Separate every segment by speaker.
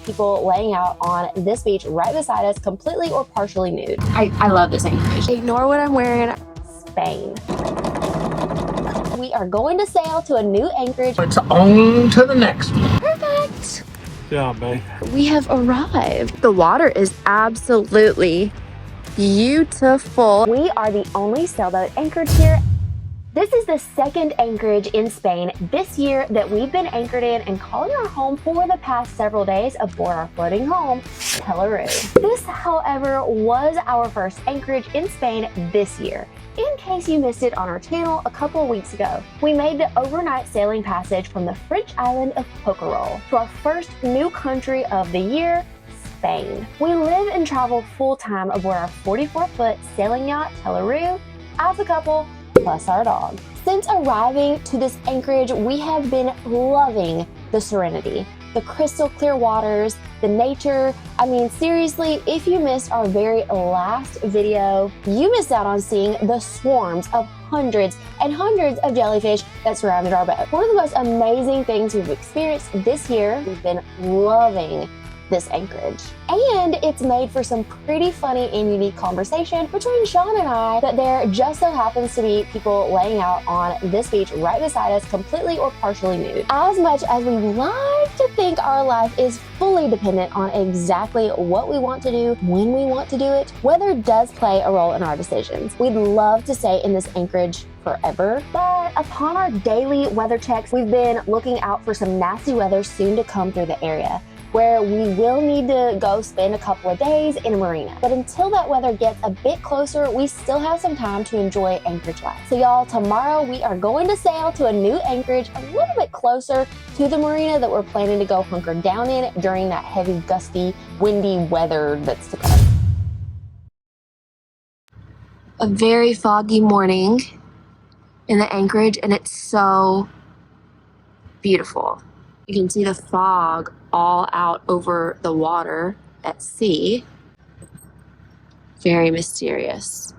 Speaker 1: people laying out on this beach right beside us, completely or partially nude.
Speaker 2: I love this anchorage.
Speaker 1: Ignore what I'm wearing. Spain. We are going to sail to a new anchorage.
Speaker 3: It's on to the next one.
Speaker 1: Perfect.
Speaker 3: Yeah, babe.
Speaker 1: We have arrived. The water is absolutely beautiful. We are the only sailboat anchored here. This is the second anchorage in Spain this year that we've been anchored in and calling our home for the past several days aboard our floating home, Tasserra. This, however, was our first anchorage in Spain this year. In case you missed it on our channel a couple of weeks ago, we made the overnight sailing passage from the French island of Porquerolles to our first new country of the year, Spain. We live and travel full-time aboard our 44-foot sailing yacht, Tasserra, as a couple, plus our dog. Since arriving to this anchorage, we have been loving the serenity, the crystal clear waters, the nature. I mean, seriously, if you missed our very last video, you missed out on seeing the swarms of hundreds and hundreds of jellyfish that surrounded our boat. One of the most amazing things we've experienced this year. We've been loving this anchorage. And it's made for some pretty funny and unique conversation between Sean and I, that there just so happens to be people laying out on this beach right beside us, completely or partially nude. As much as we like to think our life is fully dependent on exactly what we want to do, when we want to do it, weather does play a role in our decisions. We'd love to stay in this anchorage forever, but upon our daily weather checks, we've been looking out for some nasty weather soon to come through the area, where we will need to go spend a couple of days in a marina. But until that weather gets a bit closer, we still have some time to enjoy Anchorage life. So y'all, tomorrow we are going to sail to a new anchorage a little bit closer to the marina that we're planning to go hunker down in during that heavy, gusty, windy weather that's to come. A very foggy morning in the anchorage, and it's so beautiful. You can see the fog all out over the water at sea. Very mysterious.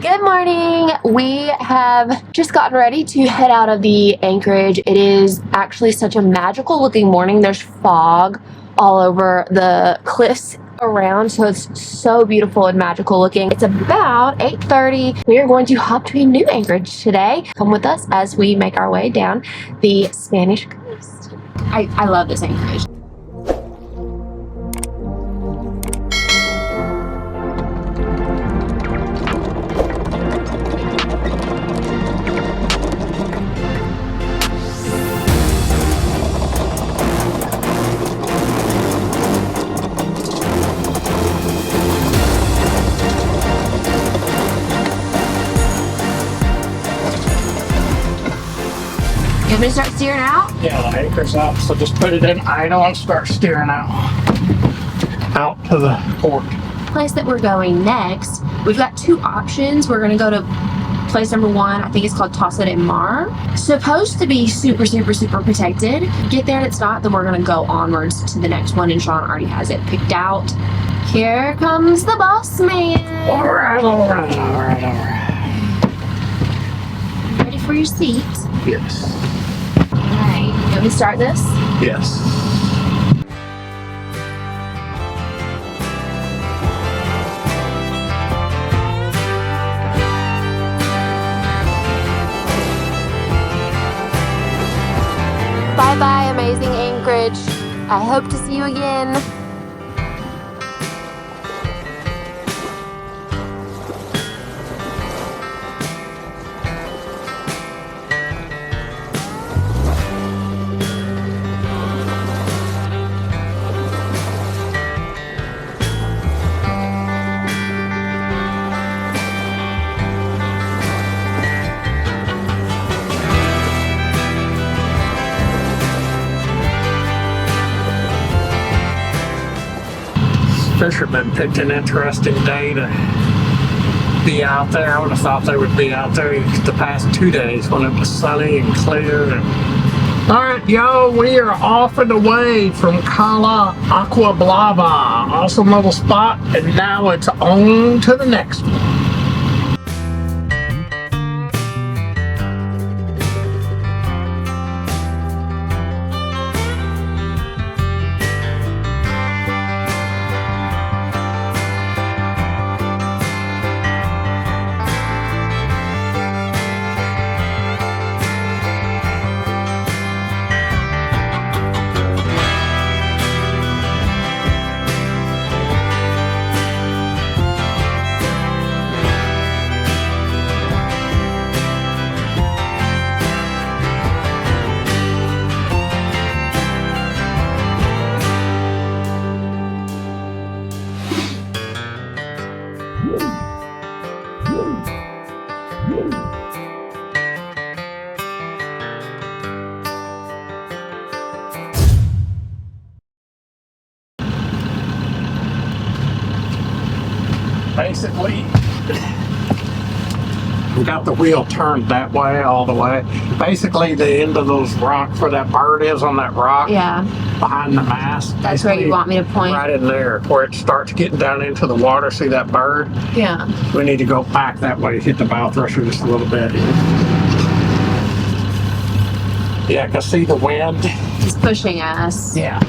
Speaker 1: Good morning. We have just gotten ready to head out of the anchorage. It is actually such a magical looking morning. There's fog all over the cliffs around, so it's so beautiful and magical looking. It's about 8:30. We are going to hop to a new anchorage today. Come with us as we make our way down the Spanish coast. I love this anchorage. You want me to start steering out?
Speaker 3: Yeah, the anchor's out, so just put it in idle and start steering out to the port.
Speaker 1: Place that we're going next, we've got two options. We're going to go to place number one. I think it's called Tossa De Mar. Supposed to be super, super, super protected. Get there and it's not, then we're going to go onwards to the next one, and Sean already has it picked out. Here comes the boss man.
Speaker 3: All right.
Speaker 1: Ready for your seat?
Speaker 3: Yes.
Speaker 1: Alright, you want me to start this?
Speaker 3: Yes.
Speaker 1: Bye-bye, amazing Anchorage. I hope to see you again.
Speaker 3: Fishermen picked an interesting day to be out there. I would have thought they would be out there the past 2 days when it was sunny and clear. All right, yo, we are off and away from Cala Aigua Blava. Awesome little spot, and now it's on to the next one. Basically, we got the wheel turned that way, all the way. Basically, the end of those rocks where that bird is on that rock,
Speaker 1: Yeah.
Speaker 3: behind the mast.
Speaker 1: That's where you want me to point?
Speaker 3: Right in there, where it starts getting down into the water. See that bird?
Speaker 1: Yeah.
Speaker 3: We need to go back that way, hit the bow thresher just a little bit. Yeah, because see the wind?
Speaker 1: It's pushing us.
Speaker 3: Yeah.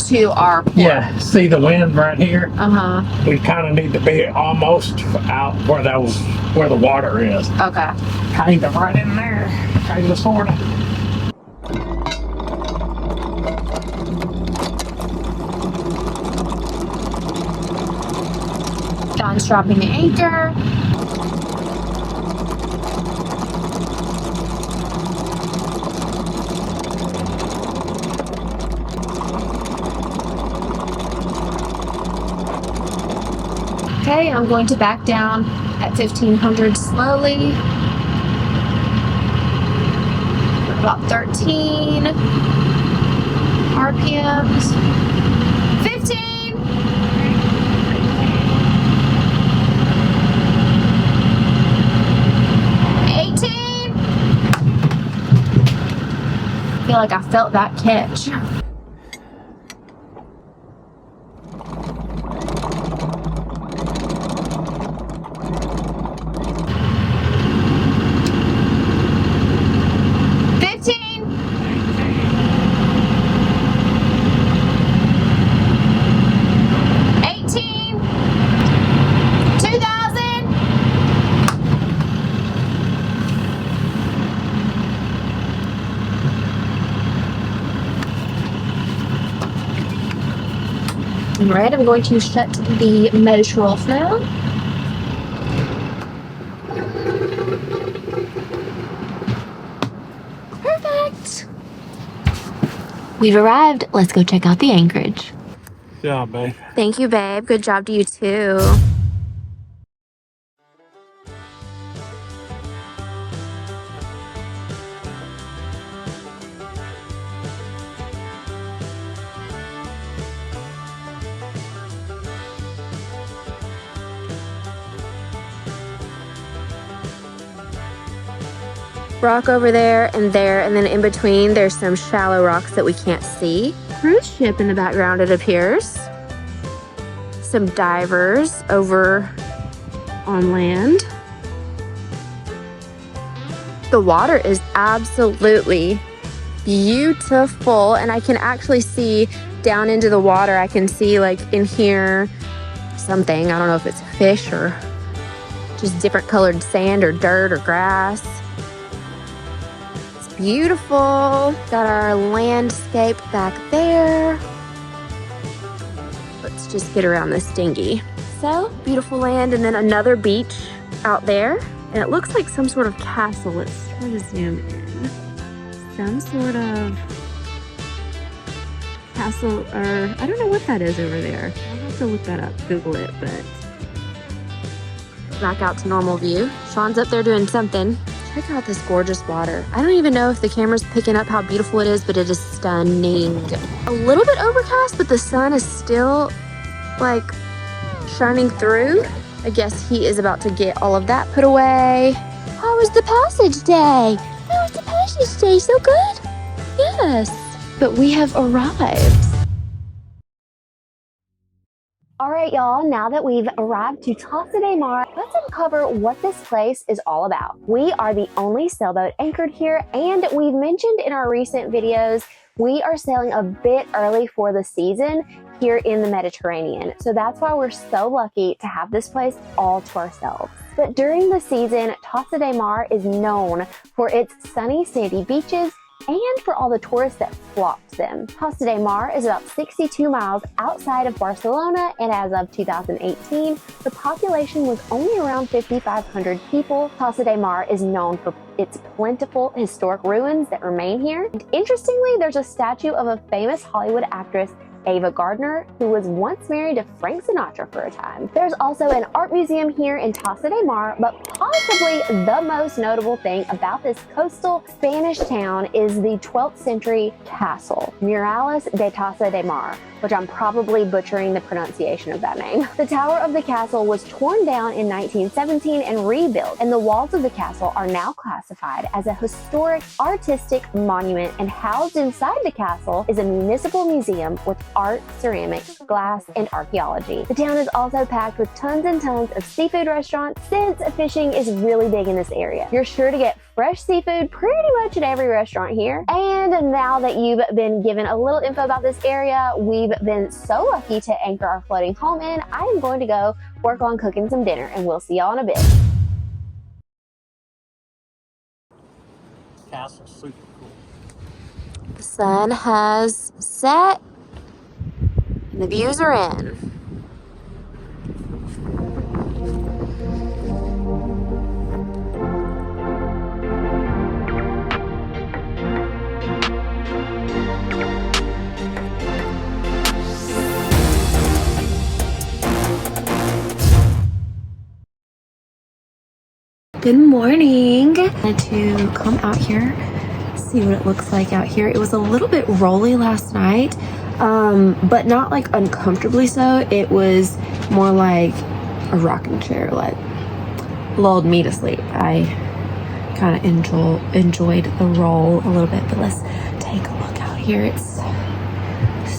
Speaker 1: To our port.
Speaker 3: Yeah, see the wind right here?
Speaker 1: Uh-huh.
Speaker 3: We kind of need to be almost out where the water is.
Speaker 1: Okay.
Speaker 3: Kind of right in there. Kind of, sort of.
Speaker 1: John's dropping the anchor. Okay, I'm going to back down at 1500 slowly. About 13 RPMs. 15! 18! I feel like I felt that catch. Alright, I'm going to shut the motor off now. Perfect. We've arrived. Let's go check out the anchorage.
Speaker 3: Good job, babe.
Speaker 1: Thank you, babe. Good job to you too. Rock over there, and then in between there's some shallow rocks that we can't see. Cruise ship in the background, it appears. Some divers over on land. The water is absolutely beautiful, and I can actually see down into the water. I can see, like, in here something. I don't know if it's a fish or just different colored sand or dirt or grass. Beautiful. Got our landscape back there. Let's just get around this dinghy. So, beautiful land, and then another beach out there. And it looks like some sort of castle. Let's try to zoom in. Some sort of castle, or I don't know what that is over there. I'll have to look that up, Google it, but back out to normal view. Sean's up there doing something. Check out this gorgeous water. I don't even know if the camera's picking up how beautiful it is, but it is stunning. A little bit overcast, but the sun is still, like, shining through. I guess he is about to get all of that put away. How was the passage day? How was the passage day? So good? Yes. But we have arrived. All right, y'all, now that we've arrived to Tossa De Mar, let's uncover what this place is all about. We are the only sailboat anchored here, and we've mentioned in our recent videos, we are sailing a bit early for the season here in the Mediterranean. So that's why we're so lucky to have this place all to ourselves. But during the season, Tossa De Mar is known for its sunny, sandy beaches and for all the tourists that flock to them. Tossa De Mar is about 62 miles outside of Barcelona, and as of 2018, the population was only around 5,500 people. Tossa De Mar is known for its plentiful historic ruins that remain here. And interestingly, there's a statue of a famous Hollywood actress Ava Gardner, who was once married to Frank Sinatra for a time. There's also an art museum here in Tossa De Mar, but possibly the most notable thing about this coastal Spanish town is the 12th century castle, Murales de Tossa De Mar, which I'm probably butchering the pronunciation of that name. The tower of the castle was torn down in 1917 and rebuilt, and the walls of the castle are now classified as a historic artistic monument, and housed inside the castle is a municipal museum with art, ceramics, glass, and archaeology. The town is also packed with tons and tons of seafood restaurants since fishing is really big in this area. You're sure to get fresh seafood pretty much at every restaurant here. And now that you've been given a little info about this area, we've been so lucky to anchor our floating home in. I am going to go work on cooking some dinner, and we'll see y'all in a bit.
Speaker 3: Castle's super cool.
Speaker 1: The sun has set and the views are in. Good morning. I wanted to come out here, see what it looks like out here. It was a little bit rolly last night, but not like uncomfortably so. It was more like a rocking chair, like lulled me to sleep. I kind of enjoyed the roll a little bit, but let's take a look out here. It's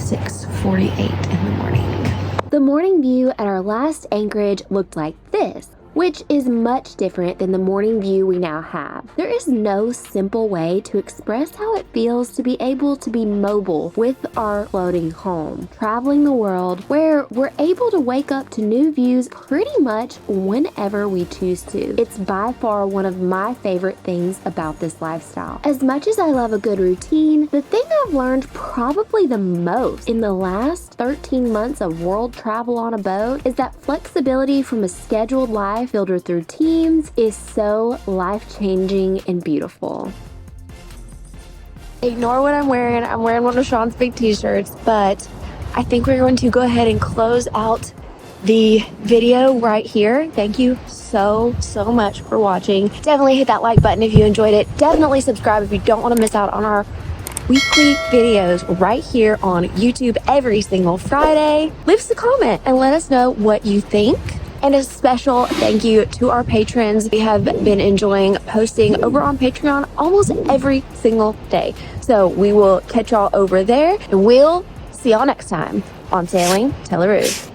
Speaker 1: 6:48 in the morning. The morning view at our last anchorage looked like this, which is much different than the morning view we now have. There is no simple way to express how it feels to be able to be mobile with our floating home, traveling the world where we're able to wake up to new views pretty much whenever we choose to. It's by far one of my favorite things about this lifestyle. As much as I love a good routine, the thing I've learned probably the most in the last 13 months of world travel on a boat is that flexibility from a scheduled life filled with routines is so life-changing and beautiful. Ignore what I'm wearing. I'm wearing one of Sean's big t-shirts, but I think we're going to go ahead and close out the video right here. Thank you so much for watching. Definitely hit that like button if you enjoyed it. Definitely subscribe if you don't want to miss out on our weekly videos right here on YouTube every single Friday. Leave us a comment and let us know what you think. And a special thank you to our patrons. We have been enjoying posting over on Patreon almost every single day. So we will catch y'all over there, and we'll see y'all next time on Sailing Tasserra.